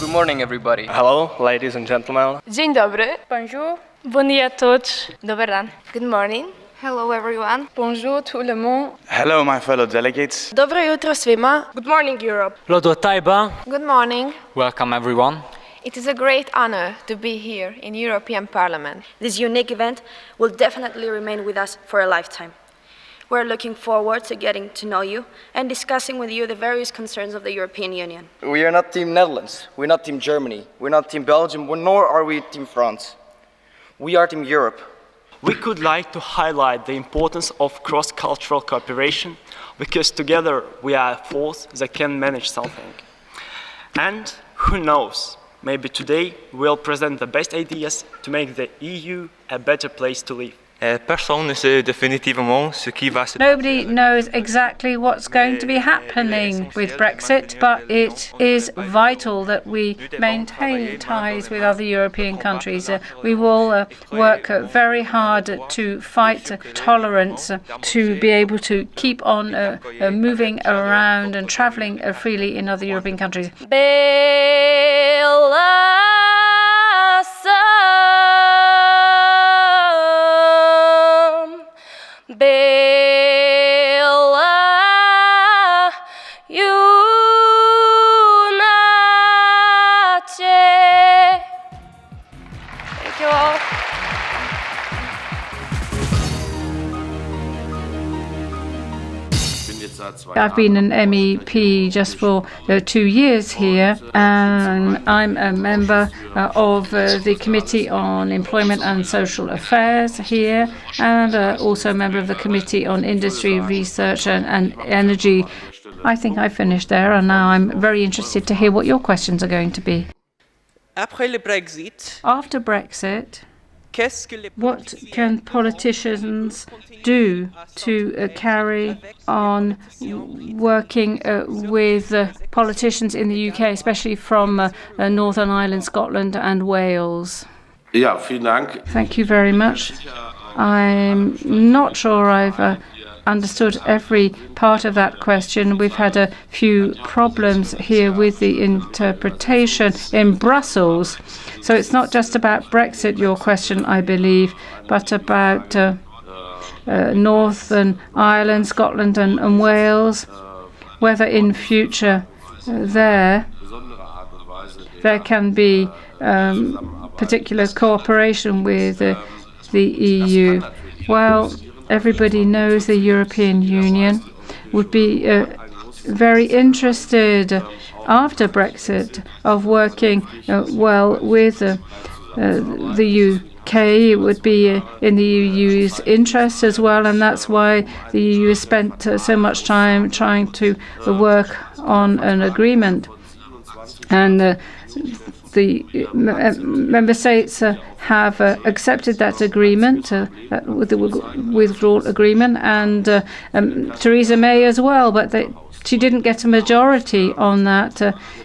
Good morning, everybody. Hello, ladies and gentlemen. Dzień dobry. Bonjour. Bon dia a todos. Dobar dan. Good morning. Hello everyone. Bonjour tout le monde. Hello, my fellow delegates. Dobro jutro svima. Good morning, Europe. Lodwa tajba. Good morning. Welcome everyone. It is a great honor to be here in European Parliament. This unique event will definitely remain with us for a lifetime. We're looking forward to getting to know you and discussing with you the various concerns of the European Union. We are not Team Netherlands, we're not Team Germany, we're not Team Belgium, nor are we Team France. We are Team Europe. We could like to highlight the importance of cross-cultural cooperation because together we are a force that can manage something. And who knows, maybe today we'll present the best ideas to make the EU a better place to live. Personne ne sait définitivement ce qui va se Nobody knows exactly what's going to be happening with Brexit, but it is vital that we maintain ties with other European countries. We will work very hard to fight tolerance, to be able to keep on moving around and travelling freely in other European countries. Thank you all. I've been an MEP just for 2 years here, and I'm a member of the Committee on Employment and Social Affairs here, and also a member of the Committee on Industry, Research and Energy. I think I finished there, and now I'm very interested to hear what your questions are going to be. After Brexit, what can politicians do to carry on working with politicians in the UK, especially from Northern Ireland, Scotland and Wales? Ja, vielen Dank. Thank you very much. I'm not sure I've understood every part of that question. We've had a few problems here with the interpretation in Brussels. So it's not just about Brexit, your question, I believe, but about Northern Ireland, Scotland and Wales, whether in future there can be particular cooperation with the EU. Well, everybody knows the European Union would be very interested after Brexit of working well with the UK. It would be in the EU's interest as well, and that's why the EU has spent so much time trying to work on an agreement. And the member states have accepted that agreement, with the withdrawal agreement, and Theresa May as well, but she didn't get a majority on that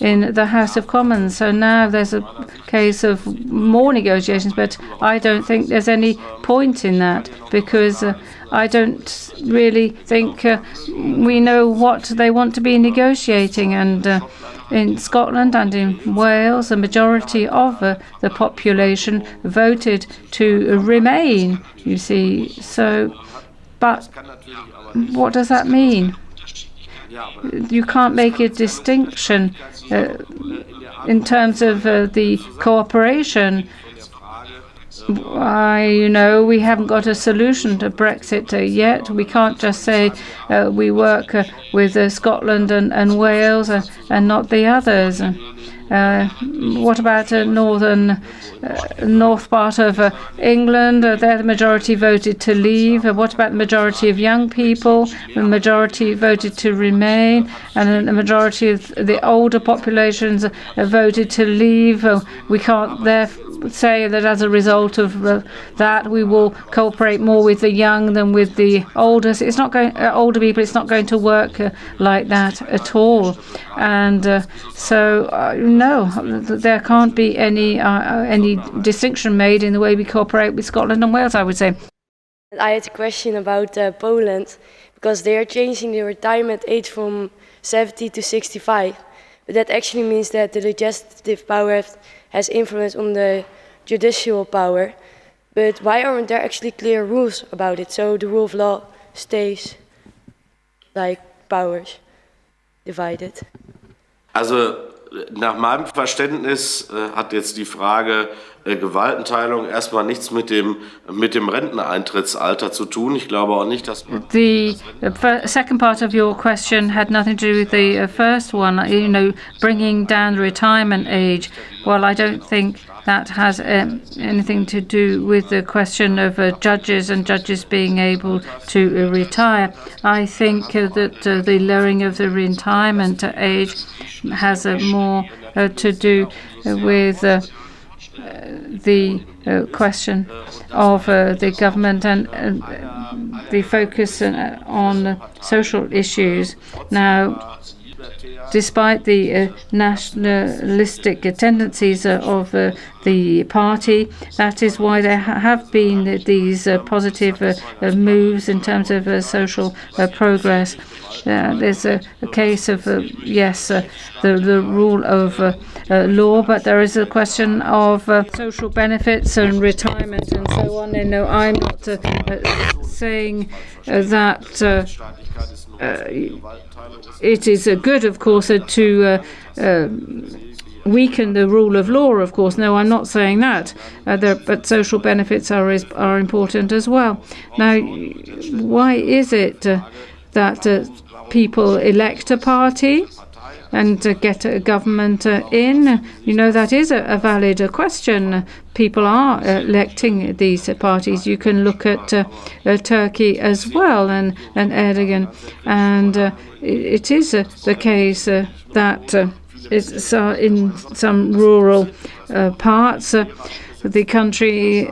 in the House of Commons. So now there's a case of more negotiations, but I don't think there's any point in that, because I don't really think we know what they want to be negotiating. And in Scotland and in Wales, the majority of the population voted to remain, you see. So, but what does that mean? You can't make a distinction in terms of the cooperation. We haven't got a solution to Brexit yet. We can't just say we work with Scotland and Wales and not the others. What about north part of England? There the majority voted to leave. What about the majority of young people? The majority voted to remain, and the majority of the older populations voted to leave. We can't therefore say that as a result of that we will cooperate more with the young than with the older. It's not going older people. It's not going to work like that at all. And no, there can't be any distinction made in the way we cooperate with Scotland and Wales, I would say. I had a question about Poland, because they are changing the retirement age from 70 to 65. but that actually means that the legislative power has influence on the judicial power. But why aren't there actually clear rules about it? So the rule of law stays like powers divided. Also nach meinem Verständnis hat jetzt die Frage Gewaltenteilung erstmal nichts mit dem Renteneintrittsalter zu tun. Ich glaube auch nicht, dass man The second part of your question had nothing to do with the first one, bringing down the retirement age. Well, I don't think that has anything to do with the question of judges and judges being able to retire. I think that the lowering of the retirement age has more to do with the question of the government and the focus on social issues. Now, despite the nationalistic tendencies of the party, that is why there have been these positive moves in terms of social progress. There's a case of, the rule of law, but there is a question of social benefits and retirement and so on. And no, I'm not saying that it is good, of course, to weaken the rule of law, of course. No, I'm not saying that. But social benefits are important as well. Now, why is it that people elect a party and get a government in? That is a valid question. People are electing these parties. You can look at Turkey as well and Erdogan. And it is the case that in some rural parts the country,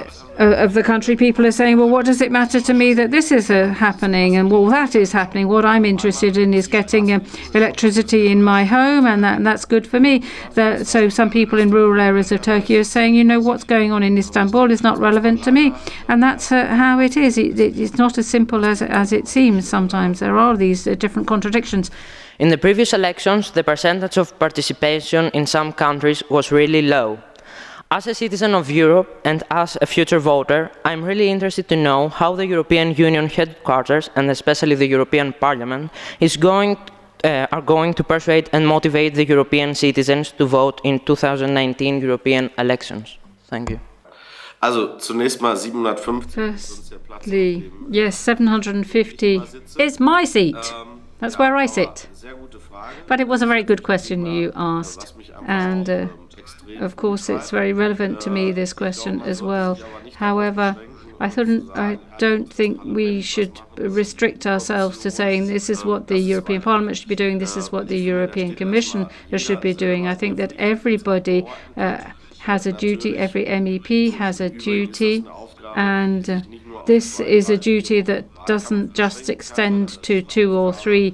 people are saying, well, what does it matter to me that this is happening? And well, that is happening. What I'm interested in is getting electricity in my home, and that's good for me. So some people in rural areas of Turkey are saying, what's going on in Istanbul is not relevant to me. And that's how it is. It's not as simple as it seems sometimes. There are these different contradictions. In the previous elections, the percentage of participation in some countries was really low. As a citizen of Europe and as a future voter, I'm really interested to know how the European Union headquarters, and especially the European Parliament, are going to persuade and motivate the European citizens to vote in 2019 European elections. Thank you. Also zunächst mal 750. Firstly, yes, 750 is my seat. That's where I sit. But it was a very good question you asked, and of course it's very relevant to me, this question as well. However, I don't think we should restrict ourselves to saying this is what the European Parliament should be doing, this is what the European Commission should be doing. I think that everybody has a duty, every MEP has a duty, and this is a duty that doesn't just extend to 2 or 3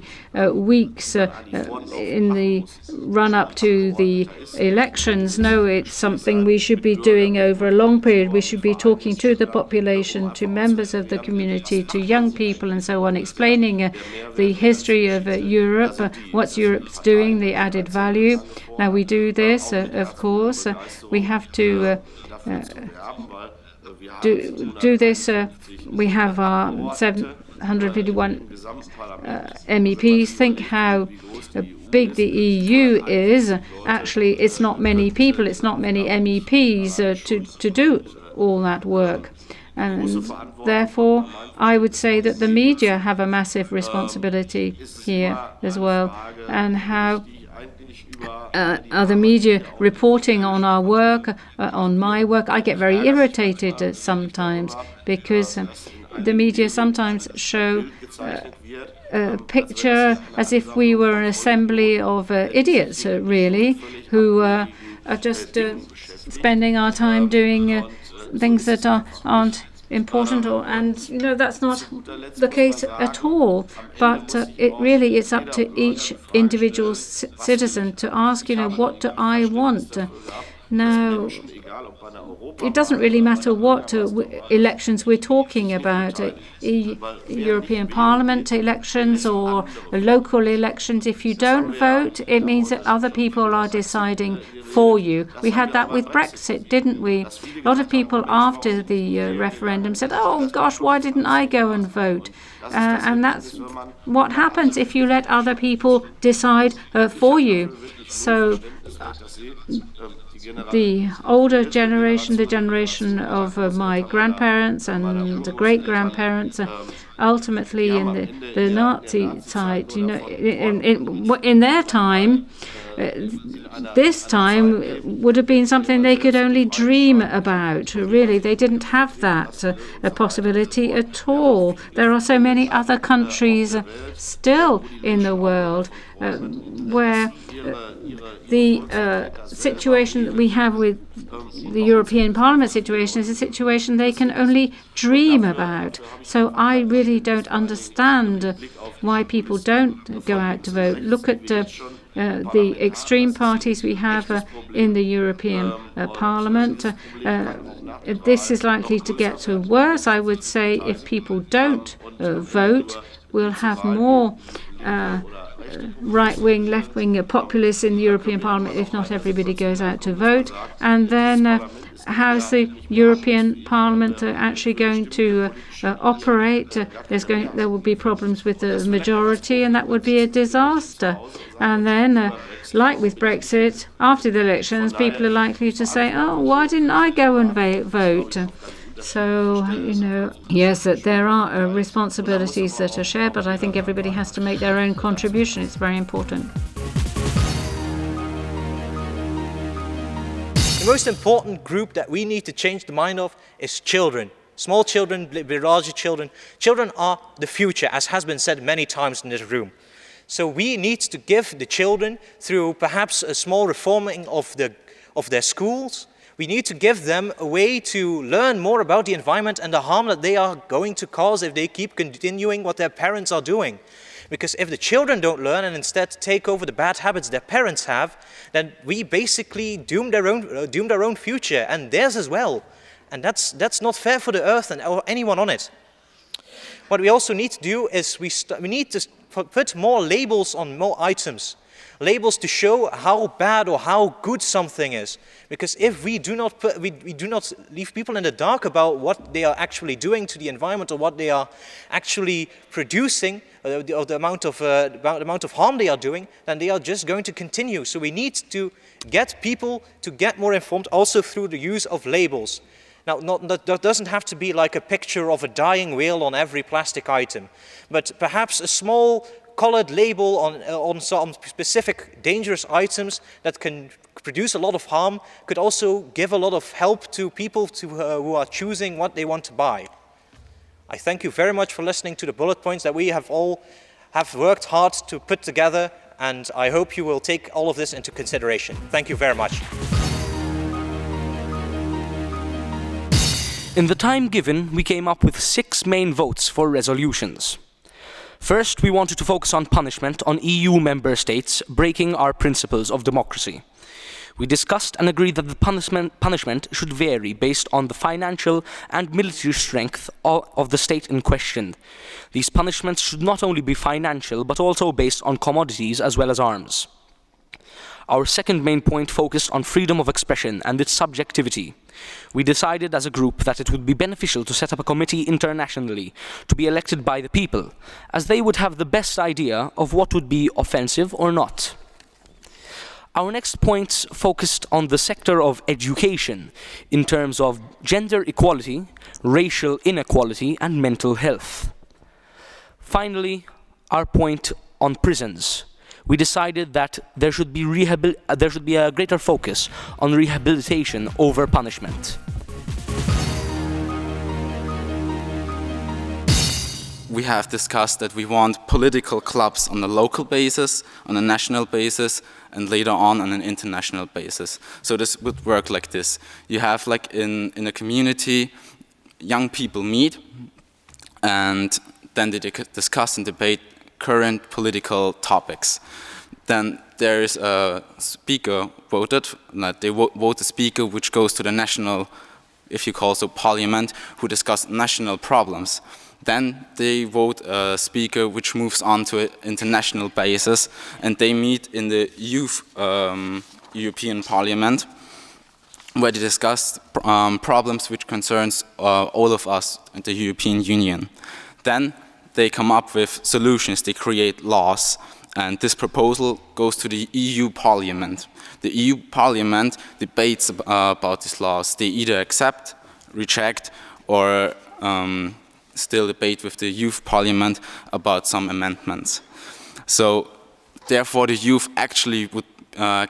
weeks in the run-up to the elections. No, it's something we should be doing over a long period. We should be talking to the population, to members of the community, to young people and so on, explaining the history of Europe, what Europe's doing, the added value. Now, we do this, of course. We have to do this. We have our 751 MEPs. Think how big the EU is. Actually, it's not many people, it's not many MEPs to do all that work. And therefore, I would say that the media have a massive responsibility here as well. And how are the media reporting on our work, on my work? I get very irritated sometimes because the media sometimes show a picture as if we were an assembly of idiots, really, who are just spending our time doing things that aren't important, and that's not the case at all. But it really is up to each individual citizen to ask, what do I want? Now, it doesn't really matter what elections we're talking about, European Parliament elections or local elections. If you don't vote, it means that other people are deciding for you. We had that with Brexit, didn't we? A lot of people after the referendum said, oh gosh, why didn't I go and vote? And that's what happens if you let other people decide for you. So the older generation, the generation of my grandparents and the great-grandparents, ultimately in the Nazi side, you know, in their time, this time would have been something they could only dream about. Really, they didn't have that possibility at all. There are so many other countries still in the world where the situation that we have with the European Parliament situation is a situation they can only dream about. So I really don't understand why people don't go out to vote. Look at the extreme parties we have in the European Parliament. This is likely to get worse. I would say if people don't vote, we'll have more right-wing, left-wing populists in the European Parliament if not everybody goes out to vote. And then how's the European Parliament actually going to operate? There will be problems with the majority, and that would be a disaster. And then, like with Brexit, after the elections, people are likely to say, oh, why didn't I go and vote? So, you know, yes, that there are responsibilities that are shared, but I think everybody has to make their own contribution. It's very important. The most important group that we need to change the mind of is children. Small children, larger children. Children are the future, as has been said many times in this room. So we need to give the children, through perhaps a small reforming of their schools, we need to give them a way to learn more about the environment and the harm that they are going to cause if they keep continuing what their parents are doing. Because if the children don't learn and instead take over the bad habits their parents have, then we basically doomed our own future and theirs as well. And that's not fair for the earth or anyone on it. What we also need to do is we need to put more labels on more items. Labels to show how bad or how good something is. Because if we do not leave people in the dark about what they are actually doing to the environment or what they are actually producing, or the amount of harm they are doing, then they are just going to continue. So we need to get people to get more informed, also through the use of labels. Now, that doesn't have to be like a picture of a dying whale on every plastic item, but perhaps a small colored label on some specific dangerous items that can produce a lot of harm could also give a lot of help to people who are choosing what they want to buy. I thank you very much for listening to the bullet points that we have all worked hard to put together, and I hope you will take all of this into consideration. Thank you very much. In the time given, we came up with 6 main votes for resolutions. First, we wanted to focus on punishment on EU member states breaking our principles of democracy. We discussed and agreed that the punishment should vary based on the financial and military strength of the state in question. These punishments should not only be financial, but also based on commodities as well as arms. Our second main point focused on freedom of expression and its subjectivity. We decided as a group that it would be beneficial to set up a committee internationally to be elected by the people, as they would have the best idea of what would be offensive or not. Our next points focused on the sector of education in terms of gender equality, racial inequality, and mental health. Finally, our point on prisons. We decided that there should be a greater focus on rehabilitation over punishment. We have discussed that we want political clubs on a local basis, on a national basis, and later on an international basis. So this would work like this. You have, like in a community, young people meet, and then they discuss and debate current political topics. Then there is a speaker voted, they vote a speaker which goes to the national, if you call so, parliament, who discuss national problems. Then they vote a speaker which moves on to an international basis, and they meet in the youth European Parliament, where they discuss problems which concerns all of us in the European Union. Then they come up with solutions, they create laws, and this proposal goes to the EU Parliament. The EU Parliament debates about these laws. They either accept, reject, or still debate with the Youth Parliament about some amendments. So therefore the youth actually would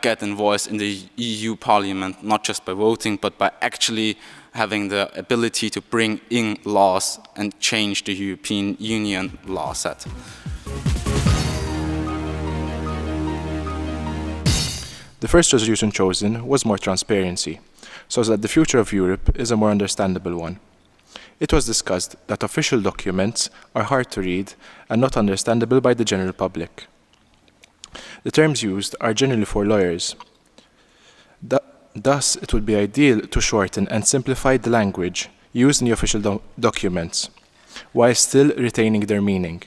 get involved in the EU Parliament, not just by voting, but by actually having the ability to bring in laws and change the European Union law set. The first resolution chosen was more transparency, so that the future of Europe is a more understandable one. It was discussed that official documents are hard to read and not understandable by the general public. The terms used are generally for lawyers. Thus, it would be ideal to shorten and simplify the language used in the official documents, while still retaining their meaning.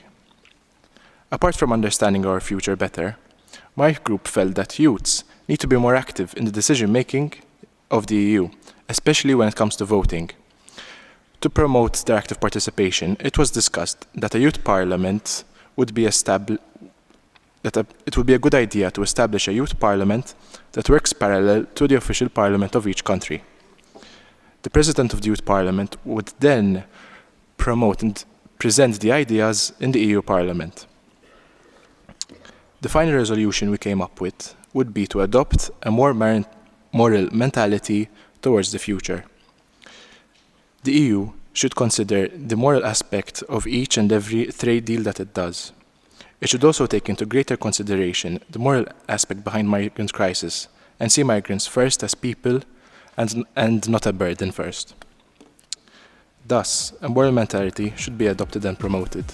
Apart from understanding our future better, my group felt that youths need to be more active in the decision-making of the EU, especially when it comes to voting. To promote their active participation, it was discussed that a youth parliament would be it would be a good idea to establish a youth parliament that works parallel to the official parliament of each country. The president of the youth parliament would then promote and present the ideas in the EU Parliament. The final resolution we came up with would be to adopt a more moral mentality towards the future. The EU should consider the moral aspect of each and every trade deal that it does. It should also take into greater consideration the moral aspect behind migrant crisis and see migrants first as people and not a burden first. Thus, a moral mentality should be adopted and promoted.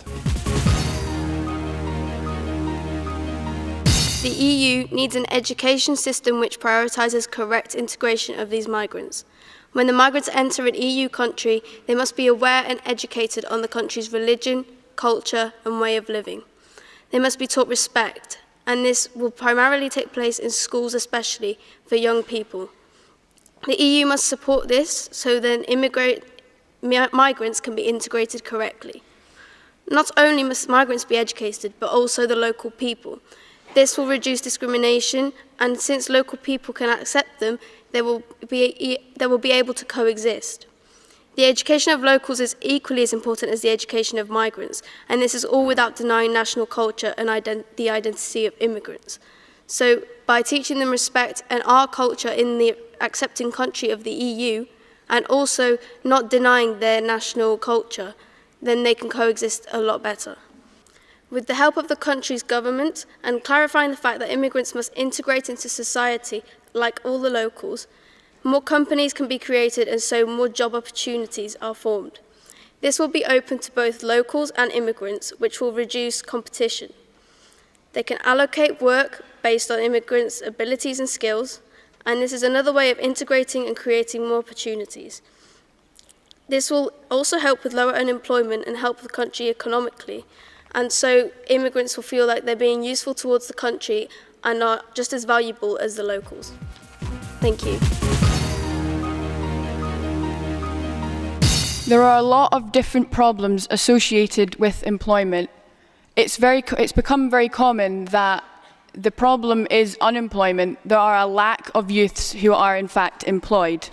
The EU needs an education system which prioritises correct integration of these migrants. When the migrants enter an EU country, they must be aware and educated on the country's religion, culture, and way of living. They must be taught respect, and this will primarily take place in schools, especially for young people. The EU must support this so then migrants can be integrated correctly. Not only must migrants be educated, but also the local people. This will reduce discrimination, and since local people can accept them, they will be able to coexist. The education of locals is equally as important as the education of migrants, and this is all without denying national culture and the identity of immigrants. So, by teaching them respect and our culture in the accepting country of the EU, and also not denying their national culture, then they can coexist a lot better. With the help of the country's government and clarifying the fact that immigrants must integrate into society like all the locals, more companies can be created and so more job opportunities are formed. This will be open to both locals and immigrants, which will reduce competition. They can allocate work based on immigrants' abilities and skills, and this is another way of integrating and creating more opportunities. This will also help with lower unemployment and help the country economically, and so immigrants will feel like they're being useful towards the country and are just as valuable as the locals. Thank you. There are a lot of different problems associated with employment. It's become very common that the problem is unemployment. There are a lack of youths who are in fact employed.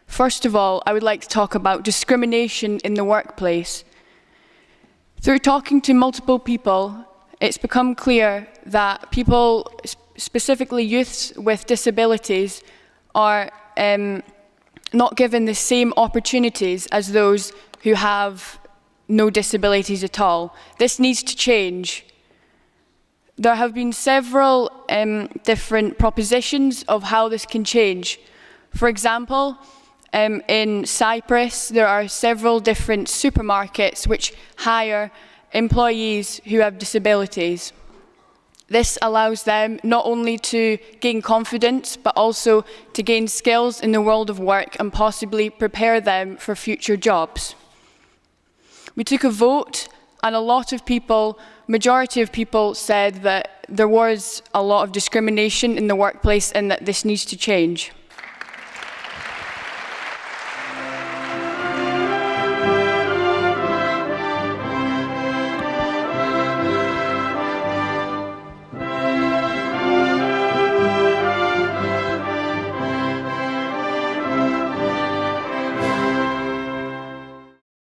First of all, I would like to talk about discrimination in the workplace. Through talking to multiple people, it's become clear that people, specifically youths with disabilities, are not given the same opportunities as those who have no disabilities at all. This needs to change. There have been several different propositions of how this can change. For example, in Cyprus, there are several different supermarkets which hire employees who have disabilities. This allows them not only to gain confidence, but also to gain skills in the world of work and possibly prepare them for future jobs. We took a vote, and a lot of people, majority of people, said that there was a lot of discrimination in the workplace and that this needs to change.